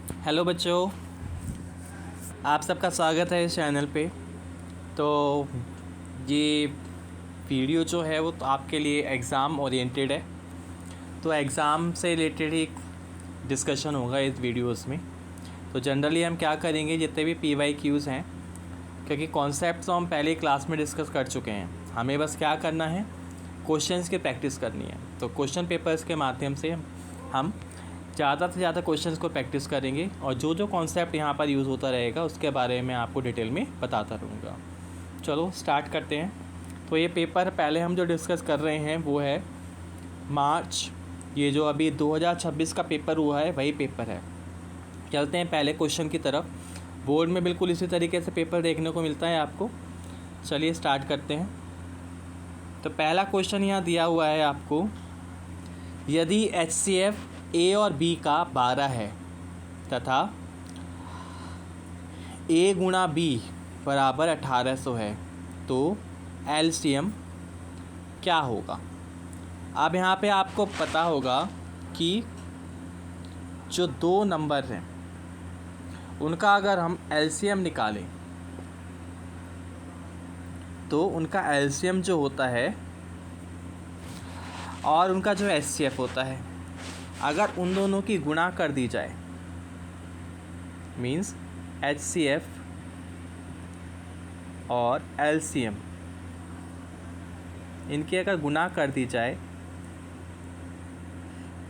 Hello बच्चों, आप सबका स्वागत है इस चैनल पे। तो ये वीडियो जो है वो तो आपके लिए एग्ज़ाम ओरिएंटेड है। तो एग्ज़ाम से रिलेटेड ही डिस्कशन होगा इस वीडियोस में। तो जनरली हम क्या करेंगे, जितने भी PYQs हैं, क्योंकि कॉन्सेप्ट तो हम पहले क्लास में डिस्कस कर चुके हैं, हमें बस क्या करना है, क्वेश्चंस की प्रैक्टिस करनी है। तो क्वेश्चन पेपर्स के माध्यम से हम ज़्यादा से ज़्यादा क्वेश्चंस को प्रैक्टिस करेंगे और जो जो कॉन्सेप्ट यहाँ पर यूज़ होता रहेगा उसके बारे में आपको डिटेल में बताता रहूँगा। चलो स्टार्ट करते हैं। तो ये पेपर पहले हम जो डिस्कस कर रहे हैं वो है मार्च, ये जो अभी 2026 का पेपर हुआ है वही पेपर है। चलते हैं पहले क्वेश्चन की तरफ। बोर्ड में बिल्कुल इसी तरीके से पेपर देखने को मिलता है आपको। चलिए स्टार्ट करते हैं। तो पहला क्वेश्चन यहाँ दिया हुआ है आपको, यदि HCF A और B का 12 है तथा A गुणा B बराबर 1800 है तो LCM क्या होगा। अब यहाँ पे आपको पता होगा कि जो दो नंबर हैं उनका अगर हम LCM निकालें तो उनका LCM जो होता है और उनका जो HCF होता है, अगर उन दोनों की गुणा कर दी जाए, मीन्स HCF और LCM इनकी अगर गुणा कर दी जाए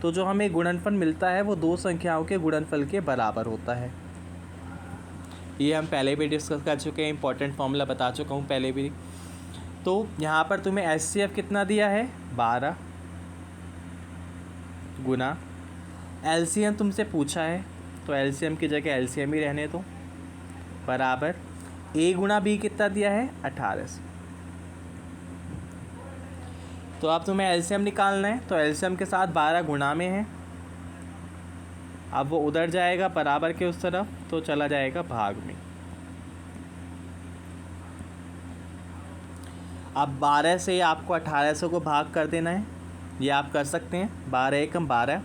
तो जो हमें गुणनफल मिलता है वो दो संख्याओं के गुणनफल के बराबर होता है। ये हम पहले भी डिस्कस कर चुके हैं, इंपॉर्टेंट फॉर्मूला बता चुका हूँ पहले भी। तो यहाँ पर तुम्हें HCF कितना दिया है, 12 गुना LCM तुमसे पूछा है तो LCM की जगह LCM ही रहने दो, बराबर A गुणा B कितना दिया है, 1800। तो अब तुम्हें LCM निकालना है तो LCM के साथ 12 गुणा में है, अब वो उधर जाएगा बराबर के उस तरफ तो चला जाएगा भाग में। अब 12 से आपको 1800 को भाग कर देना है, ये आप कर सकते हैं। 12 एकम 12,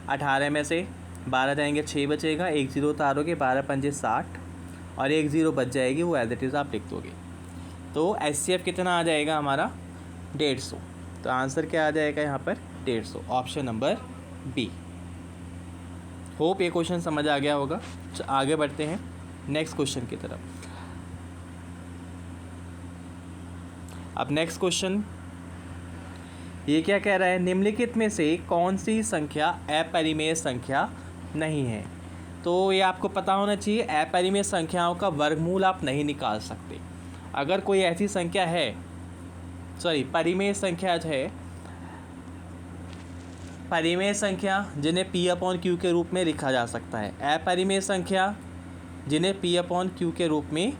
18 में से 12 जाएंगे 6 बचेगा, 1 0 उतारोगे, 12 पंजे 60 और 1 0 बच जाएगी, वो एज इट इज़ आप लिख दोगे। तो HCF कितना आ जाएगा हमारा, 150। तो आंसर क्या आ जाएगा यहाँ पर, 150, ऑप्शन नंबर बी। होप ये क्वेश्चन समझ आ गया होगा। आगे बढ़ते हैं नेक्स्ट क्वेश्चन की तरफ। अब नेक्स्ट क्वेश्चन ये क्या कह रहा है, निम्नलिखित में से कौन सी संख्या अपरिमेय संख्या नहीं है। तो ये आपको पता होना चाहिए, अपरिमेय संख्याओं का वर्गमूल आप नहीं निकाल सकते। अगर कोई ऐसी संख्या है, परिमेय संख्या है, परिमेय संख्या जिन्हें P/Q के रूप में लिखा जा सकता है, अपरिमेय संख्या जिन्हें P/Q के रूप में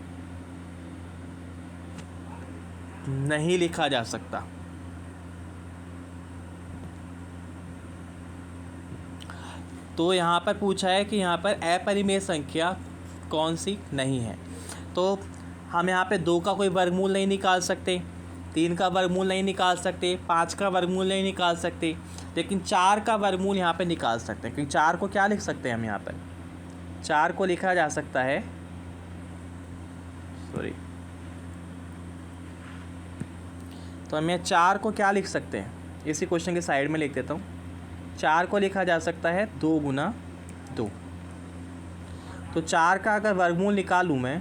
नहीं लिखा जा सकता। तो यहाँ पर पूछा है कि यहाँ पर अपरिमेय संख्या कौन सी नहीं है। तो हम यहाँ पे 2 का कोई वर्गमूल नहीं निकाल सकते, 3 का वर्गमूल नहीं निकाल सकते, 5 का वर्गमूल नहीं निकाल सकते, लेकिन 4 का वर्गमूल यहाँ पे निकाल सकते हैं। क्योंकि 4 को क्या लिख सकते हैं हम यहाँ पर, 4 को लिखा जा सकता है, तो हम यहाँ 4 को क्या लिख सकते हैं, इसी क्वेश्चन के साइड में लिख देता हूँ। 4 को लिखा जा सकता है 2 गुना 2। तो 4 का अगर वर्गमूल निकालूँ मैं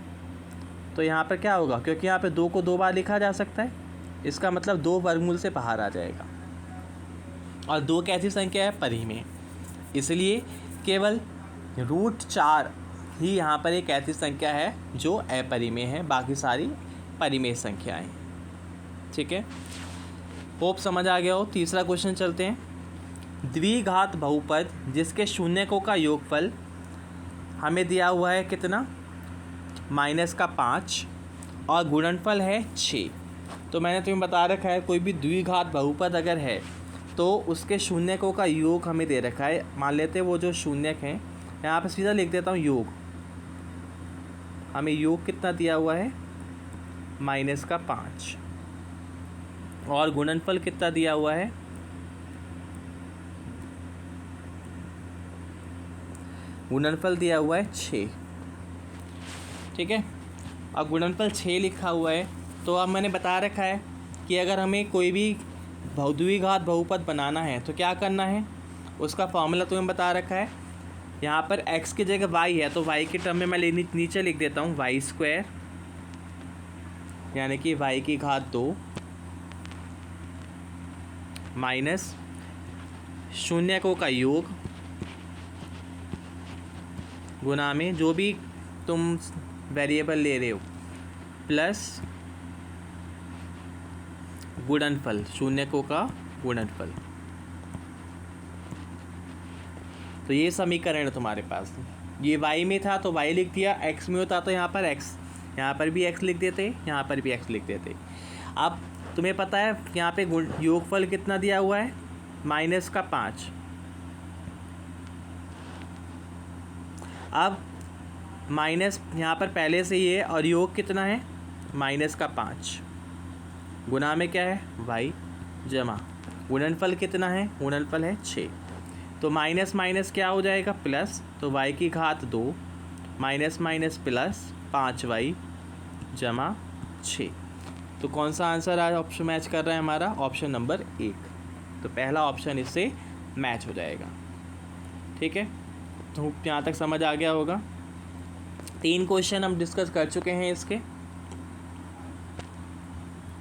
तो यहाँ पर क्या होगा, क्योंकि यहाँ पे 2 को 2 बार लिखा जा सकता है, इसका मतलब 2 वर्गमूल से बाहर आ जाएगा। और 2 कैसी संख्या है, परिमेय, इसलिए केवल √4 ही यहाँ पर एक ऐसी संख्या है जो अपरिमेय है, बाकी सारी परिमेय संख्याएँ। ठीक है, होप समझ आ गया हो। तीसरा क्वेश्चन चलते हैं। द्विघात बहुपद जिसके शून्यकों का योगफल हमें दिया हुआ है कितना, -5 और गुणनफल है 6। तो मैंने तुम्हें बता रखा है, कोई भी द्विघात बहुपद अगर है तो उसके शून्यकों का योग हमें दे रखा है। मान लेते हैं वो जो शून्यक हैं, यहाँ पर सीधा लिख देता हूँ योग, हमें योग कितना दिया हुआ है, -5 और गुणनफल कितना दिया हुआ है, गुणनफल दिया हुआ है 6, ठीक है। अब गुणनफल 6 लिखा हुआ है, तो अब मैंने बता रखा है कि अगर हमें कोई भी द्विघात बहुपद बनाना है तो क्या करना है, उसका फॉर्मूला तुम्हें बता रखा है। यहाँ पर x की जगह y है, तो y के टर्म में मैं नीचे लिख देता हूँ y² यानी कि y की घात 2 माइनस शून्यकों का योग गुना में जो भी तुम वेरिएबल ले रहे हो प्लस गुणनफल, शून्यकों का गुणनफल। तो ये समीकरण है तुम्हारे पास। ये y में था तो y लिख दिया, x में होता तो यहाँ पर x, यहाँ पर भी x लिख देते, यहाँ पर भी x लिख देते। अब तुम्हें पता है यहाँ पे योगफल कितना दिया हुआ है, -5। अब माइनस यहाँ पर पहले से ही है और योग कितना है, -5 गुना में क्या है y जमा गुणनफल कितना है, गुणनफल है 6। तो माइनस माइनस क्या हो जाएगा प्लस, तो y की घात 2 माइनस माइनस प्लस 5y जमा 6। तो कौन सा आंसर आज ऑप्शन मैच कर रहा है हमारा, ऑप्शन नंबर 1। तो पहला ऑप्शन इससे मैच हो जाएगा, ठीक है। तो यहाँ तक समझ आ गया होगा। 3 क्वेश्चन हम डिस्कस कर चुके हैं इसके।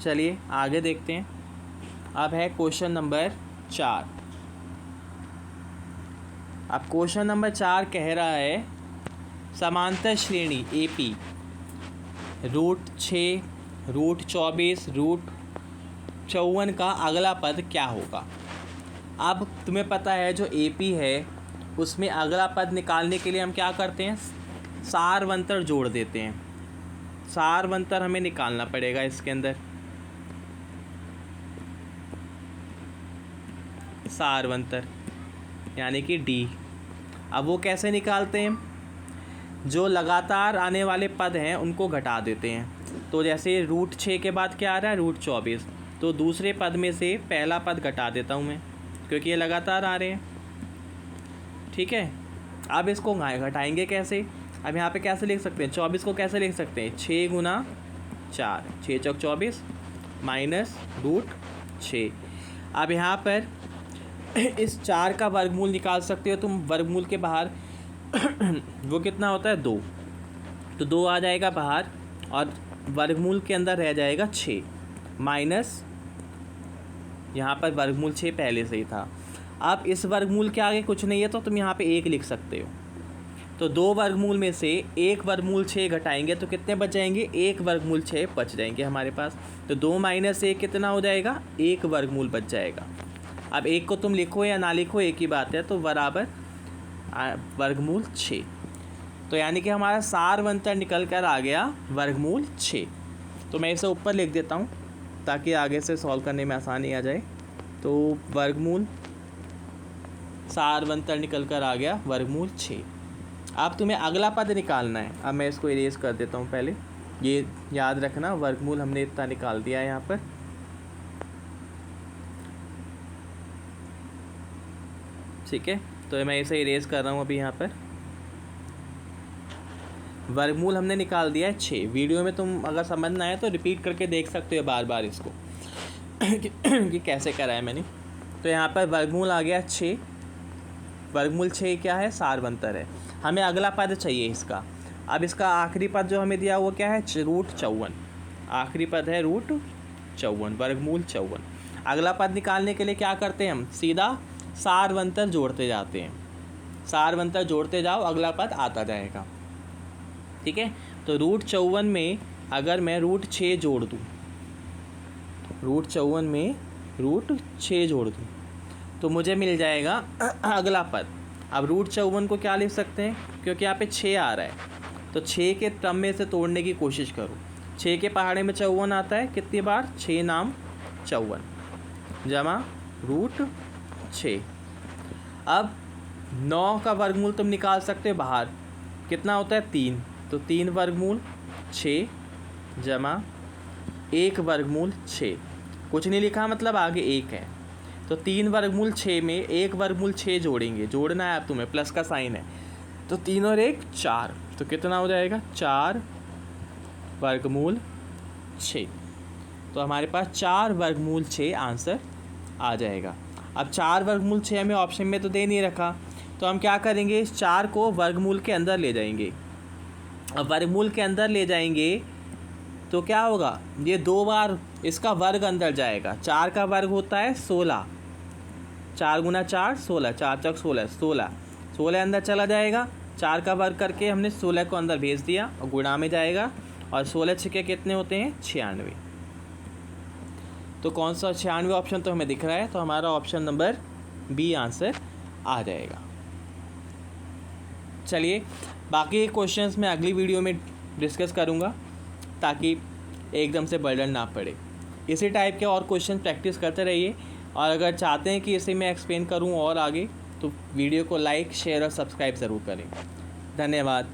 चलिए आगे देखते हैं। अब है क्वेश्चन नंबर 4। अब क्वेश्चन नंबर 4 कह रहा है समांतर श्रेणी AP √6 √24 √54 का अगला पद क्या होगा। अब तुम्हें पता है जो AP है उसमें अगला पद निकालने के लिए हम क्या करते हैं, सारवंतर जोड़ देते हैं। सारवंतर हमें निकालना पड़ेगा इसके अंदर, सारवंतर यानी कि D। अब वो कैसे निकालते हैं, जो लगातार आने वाले पद हैं उनको घटा देते हैं। तो जैसे √6 के बाद क्या आ रहा है, √24, तो दूसरे पद में से पहला पद घटा देता हूँ मैं, क्योंकि ये लगातार आ रहे हैं, ठीक है। अब इसको घटाएंगे कैसे, अब यहाँ पे कैसे लिख सकते हैं, 24 को कैसे लिख सकते हैं, 6 गुना 4, 6 चौक 24 माइनस √6। अब यहाँ पर इस 4 का वर्गमूल निकाल सकते हो तुम, वर्गमूल के बाहर वो कितना होता है 2, तो 2 आ जाएगा बाहर और वर्गमूल के अंदर रह जाएगा 6 माइनस यहाँ पर वर्गमूल 6 पहले से ही था। अब इस वर्गमूल के आगे कुछ नहीं है तो तुम यहाँ पे 1 लिख सकते हो। तो 2 वर्गमूल में से 1 वर्गमूल 6 घटाएंगे तो कितने बच जाएंगे, 1 वर्गमूल 6 बच जाएंगे हमारे पास। तो 2 माइनस 1 कितना हो जाएगा, 1 वर्गमूल बच जाएगा। अब 1 को तुम लिखो या ना लिखो एक ही बात है, तो बराबर वर्गमूल 6। तो यानी कि हमारा सारवंतर निकल कर आ गया वर्गमूल 6। तो मैं इसे ऊपर लिख देता हूँ ताकि आगे से सॉल्व करने में आसानी आ जाए। तो वर्गमूल सारवंतर निकल कर आ गया वर्गमूल 6। अब तुम्हें अगला पद निकालना है। अब मैं इसको इरेज कर देता हूँ पहले, ये याद रखना वर्गमूल हमने इतना निकाल दिया है यहाँ पर। ठीक है, तो मैं इसे इरेज कर रहा हूँ अभी यहाँ पर। वर्गमूल हमने निकाल दिया है 6। वीडियो में तुम अगर समझना है तो रिपीट करके देख सकते हो बार बार इसको कि कैसे करा है मैंने। तो यहाँ पर वर्गमूल आ गया 6। वर्गमूल 6 क्या है, सारवंतर है। हमें अगला पद चाहिए इसका। अब इसका आखिरी पद जो हमें दिया हुआ क्या है, √54। आखिरी पद है √54, वर्गमूल 54। अगला पद निकालने के लिए क्या करते हैं हम, सीधा सारवंतर जोड़ते जाते हैं। सारवंतर जोड़ते जाओ, अगला पद आता जाएगा। ठीक है, तो √54 में अगर मैं √6 जोड़ दूँ, √54 में √6 जोड़ दूँ तो मुझे मिल जाएगा अगला पद। अब √54 को क्या लिख सकते हैं, क्योंकि यहाँ पे 6 आ रहा है तो 6 के क्रम में से तोड़ने की कोशिश करो। 6 के पहाड़े में 54 आता है, कितनी बार, 6 नाम 54 जमा √6। अब 9 का वर्गमूल तुम निकाल सकते हो बाहर, कितना होता है 3, तो 3 वर्गमूल 6 जमा 1 वर्गमूल 6। कुछ नहीं लिखा मतलब आगे 1 है, तो 3 वर्गमूल 6 में 1 वर्गमूल 6 जोड़ेंगे। जोड़ना है अब तुम्हें, प्लस का साइन है। तो 3 और 1 4, तो कितना हो जाएगा 4 वर्गमूल 6। तो हमारे पास 4 वर्गमूल 6 आंसर आ जाएगा। अब 4 वर्गमूल 6 हमें ऑप्शन में तो दे नहीं रखा, तो हम क्या करेंगे, इस 4 को वर्गमूल के अंदर ले जाएंगे। अब वर्गमूल के अंदर ले जाएंगे तो क्या होगा, ये 2 बार इसका वर्ग अंदर जाएगा। 4 का वर्ग होता है 16, 4 गुना 4 16, 4 चौक 16, 16 अंदर चला जाएगा। 4 का वर्ग करके हमने 16 को अंदर भेज दिया और गुणा में जाएगा, और 16 छक्के कितने होते हैं 96। तो कौन सा 96 ऑप्शन तो हमें दिख रहा है, तो हमारा ऑप्शन नंबर बी आंसर आ जाएगा। चलिए बाकी क्वेश्चंस मैं अगली वीडियो में डिस्कस करूँगा, ताकि एकदम से बर्डन ना पड़े। इसी टाइप के और क्वेश्चन प्रैक्टिस करते रहिए, और अगर चाहते हैं कि इसे मैं एक्सप्लेन करूँ और आगे, तो वीडियो को लाइक शेयर और सब्सक्राइब ज़रूर करें। धन्यवाद।